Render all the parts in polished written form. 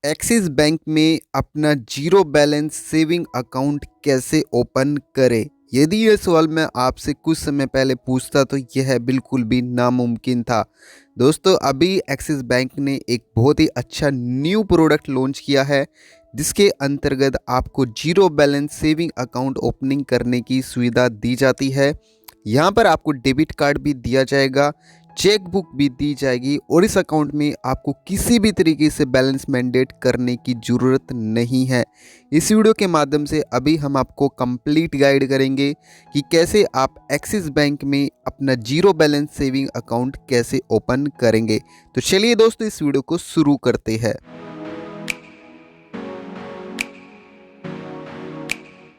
Axis bank में अपना zero balance saving account कैसे ओपन करें? यदि ये सवाल मैं आपसे कुछ समय पहले पूछता तो यह बिल्कुल भी नामुमकिन था। दोस्तों, अभी एक्सिस बैंक ने एक बहुत ही अच्छा न्यू प्रोडक्ट लॉन्च किया है, जिसके अंतर्गत आपको zero balance saving account opening करने की सुविधा दी जाती है। यहाँ पर आपको डेबिट कार्ड भी दिया जाएगा, चेक बुक भी दी जाएगी और इस अकाउंट में आपको किसी भी तरीके से बैलेंस मैंडेट करने की ज़रूरत नहीं है। इस वीडियो के माध्यम से अभी हम आपको कंप्लीट गाइड करेंगे कि कैसे आप एक्सिस बैंक में अपना जीरो बैलेंस सेविंग अकाउंट कैसे ओपन करेंगे। तो चलिए दोस्तों, इस वीडियो को शुरू करते हैं।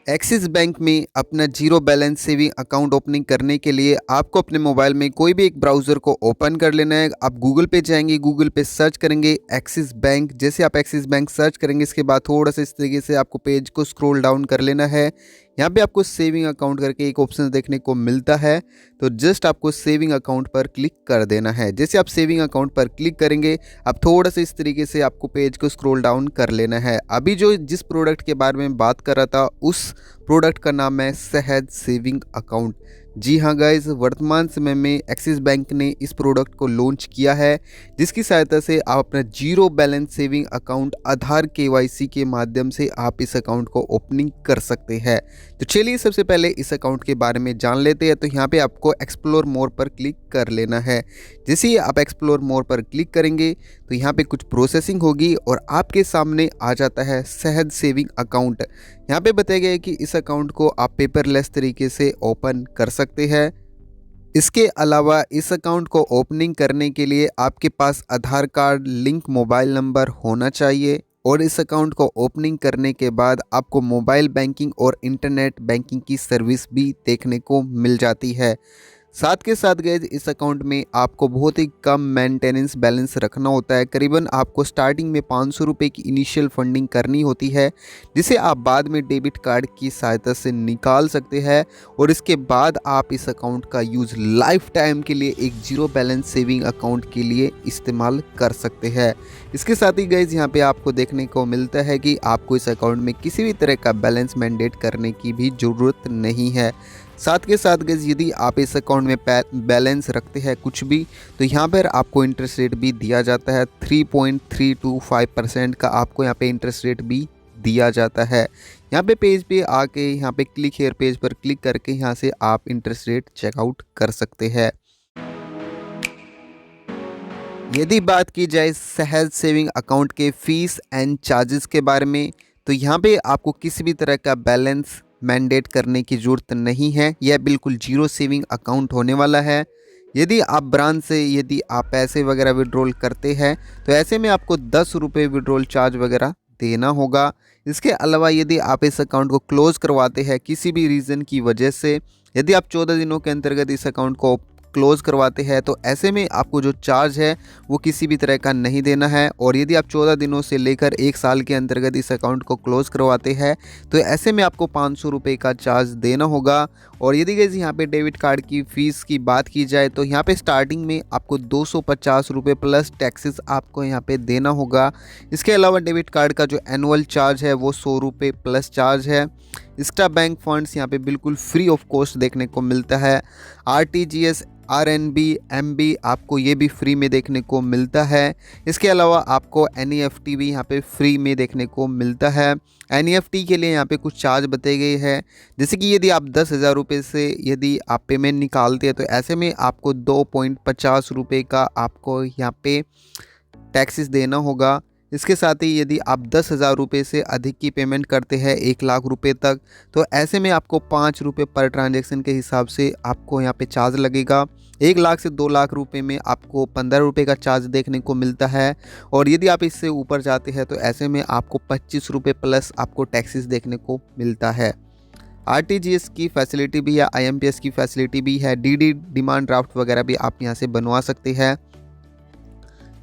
एक्सिस बैंक में अपना zero balance saving account opening करने के लिए आपको अपने मोबाइल में कोई भी एक ब्राउज़र को ओपन कर लेना है। आप गूगल पे जाएंगे, गूगल पे सर्च करेंगे एक्सिस बैंक। जैसे आप एक्सिस बैंक सर्च करेंगे, इसके बाद थोड़ा सा इस तरीके से आपको पेज को स्क्रॉल डाउन कर लेना है। यहाँ पे आपको सेविंग अकाउंट करके एक ऑप्शन देखने को मिलता है, तो जस्ट आपको सेविंग अकाउंट पर क्लिक कर देना है। जैसे आप सेविंग अकाउंट पर क्लिक करेंगे, अब थोड़ा सा इस तरीके से आपको पेज को स्क्रॉल डाउन कर लेना है। अभी जो जिस प्रोडक्ट के बारे में बात कर रहा था, उस प्रोडक्ट का नाम है सहज सेविंग अकाउंट। जी हाँ गाइज, वर्तमान समय में एक्सिस बैंक ने इस प्रोडक्ट को लॉन्च किया है, जिसकी सहायता से आप अपना जीरो बैलेंस सेविंग अकाउंट आधार केवाईसी के माध्यम से आप इस अकाउंट को ओपनिंग कर सकते हैं। तो चलिए सबसे पहले इस अकाउंट के बारे में जान लेते हैं। तो यहाँ पे आपको एक्सप्लोर मोर पर क्लिक कर लेना है। जैसे ही आप एक्सप्लोर मोर पर क्लिक करेंगे तो यहाँ पे कुछ प्रोसेसिंग होगी और आपके सामने आ जाता है सहज सेविंग अकाउंट। यहाँ पे बताया गया है कि इस अकाउंट को आप पेपरलेस तरीके से ओपन कर सकते हैं। इसके अलावा इस अकाउंट को ओपनिंग करने के लिए आपके पास आधार कार्ड लिंक मोबाइल नंबर होना चाहिए और इस अकाउंट को ओपनिंग करने के बाद आपको मोबाइल बैंकिंग और इंटरनेट बैंकिंग की सर्विस भी देखने को मिल जाती है। साथ के साथ गाइस, इस अकाउंट में आपको बहुत ही कम मेंटेनेंस बैलेंस रखना होता है। करीबन आपको स्टार्टिंग में 500 रुपये की इनिशियल फंडिंग करनी होती है, जिसे आप बाद में डेबिट कार्ड की सहायता से निकाल सकते हैं और इसके बाद आप इस अकाउंट का यूज़ लाइफ टाइम के लिए एक जीरो बैलेंस सेविंग अकाउंट के लिए इस्तेमाल कर सकते हैं। इसके साथ ही गाइस, यहाँ पे आपको देखने को मिलता है कि आपको इस अकाउंट में किसी भी तरह का बैलेंस मैंडेट करने की भी ज़रूरत नहीं है। साथ के साथ गाइस, यदि आप इस अकाउंट में बैलेंस रखते हैं कुछ भी, तो यहाँ पर आपको इंटरेस्ट रेट भी दिया जाता है। 3.325% का आपको यहाँ पे इंटरेस्ट रेट भी दिया जाता है। यहाँ पे पेज पे आके यहाँ पे क्लिक हेयर पेज पर क्लिक करके यहाँ से आप इंटरेस्ट रेट चेकआउट कर सकते हैं। यदि बात की जाए सहज सेविंग अकाउंट के फीस एंड चार्जेस के बारे में, तो यहाँ पे आपको किसी भी तरह का बैलेंस मैंडेट करने की ज़रूरत नहीं है। यह बिल्कुल जीरो सेविंग अकाउंट होने वाला है। यदि आप ब्रांच से यदि आप पैसे वगैरह विड्रॉल करते हैं, तो ऐसे में आपको 10 रुपये विड्रॉल चार्ज वगैरह देना होगा। इसके अलावा यदि आप इस अकाउंट को क्लोज़ करवाते हैं किसी भी रीज़न की वजह से, यदि आप 14 दिनों के अंतर्गत इस अकाउंट को क्लोज़ करवाते हैं, तो ऐसे में आपको जो चार्ज है वो किसी भी तरह का नहीं देना है। और यदि आप 14 दिनों से लेकर 1 साल के अंतर्गत इस अकाउंट को क्लोज़ करवाते हैं, तो ऐसे में आपको 500 रुपये का चार्ज देना होगा। और यदि गाइस यहाँ पे डेबिट कार्ड की फ़ीस की बात की जाए, तो यहाँ पे स्टार्टिंग में आपको 250 रुपये प्लस टैक्सेस आपको यहाँ पे देना होगा। इसके अलावा डेबिट कार्ड का जो एनुअल चार्ज है वो 100 रुपये प्लस चार्ज है। एक्स्ट्रा बैंक फंड्स यहाँ पे बिल्कुल फ्री ऑफ कॉस्ट देखने को मिलता है। आरटीजीएस, आरएनबी, एमबी आपको ये भी फ्री में देखने को मिलता है। इसके अलावा आपको एनईएफटी भी यहाँ पे फ्री में देखने को मिलता है। एनईएफटी के लिए यहाँ पे कुछ चार्ज बताए गए हैं, जैसे कि यदि आप 10,000 रुपये से यदि आप पेमेंट निकालते हैं, तो ऐसे में आपको 2.50 रुपये का आपको यहाँ पे टैक्सेस देना होगा। इसके साथ ही यदि आप 10,000 रुपये से अधिक की पेमेंट करते हैं 1,00,000 रुपये तक, तो ऐसे में आपको 5 रुपये पर ट्रांजैक्शन के हिसाब से आपको यहाँ पे चार्ज लगेगा। 1,00,000 से 2,00,000 रुपये में आपको 15 रुपये का चार्ज देखने को मिलता है। और यदि आप इससे ऊपर जाते हैं, तो ऐसे में आपको 25 रुपये प्लस आपको टैक्सेस देखने को मिलता है। आरटीजीएस की फैसिलिटी भी है, आईएमपीएस की फैसिलिटी भी है, डीडी डिमांड ड्राफ्ट वगैरह भी आप यहाँ से बनवा सकते हैं।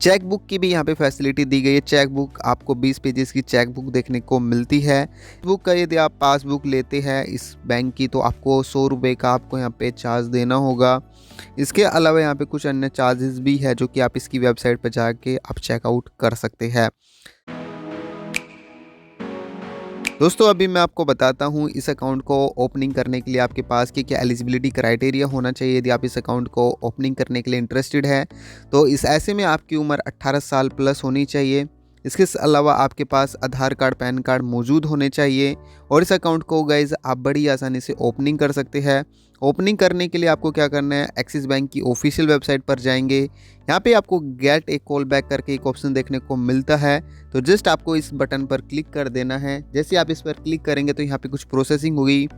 चेक बुक की भी यहाँ पे फैसिलिटी दी गई है। चेक बुक आपको 20 पेजेस की चेक बुक देखने को मिलती है। बुक का यदि आप पासबुक लेते हैं इस बैंक की, तो आपको 100 रुपये का आपको यहाँ पे चार्ज देना होगा। इसके अलावा यहाँ पे कुछ अन्य चार्जेस भी है, जो कि आप इसकी वेबसाइट पर जाके आप चेकआउट कर सकते हैं। दोस्तों अभी मैं आपको बताता हूँ इस अकाउंट को ओपनिंग करने के लिए आपके पास क्या एलिजिबिलिटी क्राइटेरिया होना चाहिए यदि आप इस अकाउंट को ओपनिंग करने के लिए इंटरेस्टेड है। तो इस ऐसे में आपकी उम्र 18 साल प्लस होनी चाहिए। इसके अलावा आपके पास आधार कार्ड पैन कार्ड मौजूद होने चाहिए और इस अकाउंट को गाइज आप बड़ी आसानी से ओपनिंग कर सकते हैं। ओपनिंग करने के लिए आपको क्या करना है, एक्सिस बैंक की ऑफिशियल वेबसाइट पर जाएंगे। यहाँ पे आपको गेट ए कॉल बैक करके एक ऑप्शन देखने को मिलता है। तो जस्ट आपको इस बटन पर क्लिक कर देना है। जैसे आप इस पर क्लिक करेंगे तो यहाँ पे कुछ प्रोसेसिंग होगी।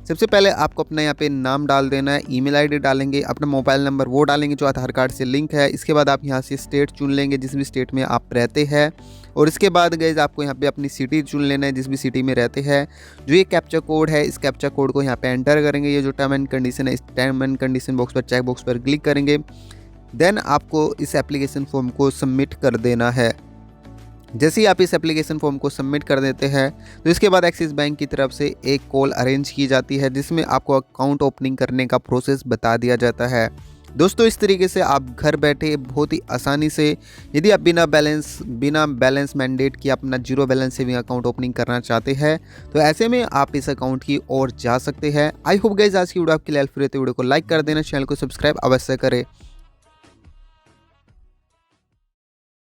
सबसे पहले आपको अपना यहाँ पे नाम डाल देना है, ईमेल आईडी डालेंगे, अपना मोबाइल नंबर वो डालेंगे जो आधार कार्ड से लिंक है। इसके बाद आप यहाँ से स्टेट चुन लेंगे जिस भी स्टेट में आप रहते हैं और इसके बाद गाइस आपको यहाँ पे अपनी सिटी चुन लेना है जिस भी सिटी में रहते हैं। जो ये कैप्चा कोड है इस कैप्चा कोड को यहाँ पे एंटर करेंगे। ये जो टर्म एंड कंडीशन है इस टर्म एंड कंडीशन बॉक्स पर चेक बॉक्स पर क्लिक करेंगे। देन आपको इस एप्लीकेशन फॉर्म को सबमिट कर देना है। जैसे ही आप इस एप्लीकेशन फॉर्म को सबमिट कर देते हैं तो इसके बाद एक्सिस बैंक की तरफ से एक कॉल अरेंज की जाती है जिसमें आपको अकाउंट ओपनिंग करने का प्रोसेस बता दिया जाता है। दोस्तों इस तरीके से आप घर बैठे बहुत ही आसानी से यदि आप बिना बैलेंस मैंडेट किए अपना zero balance saving account opening करना चाहते हैं तो ऐसे में आप इस अकाउंट की ओर जा सकते हैं। आई होप गाइस आज की वीडियो आपके लिए हेल्पफुल रहती है। वीडियो को लाइक कर देना, चैनल को सब्सक्राइब अवश्य करें।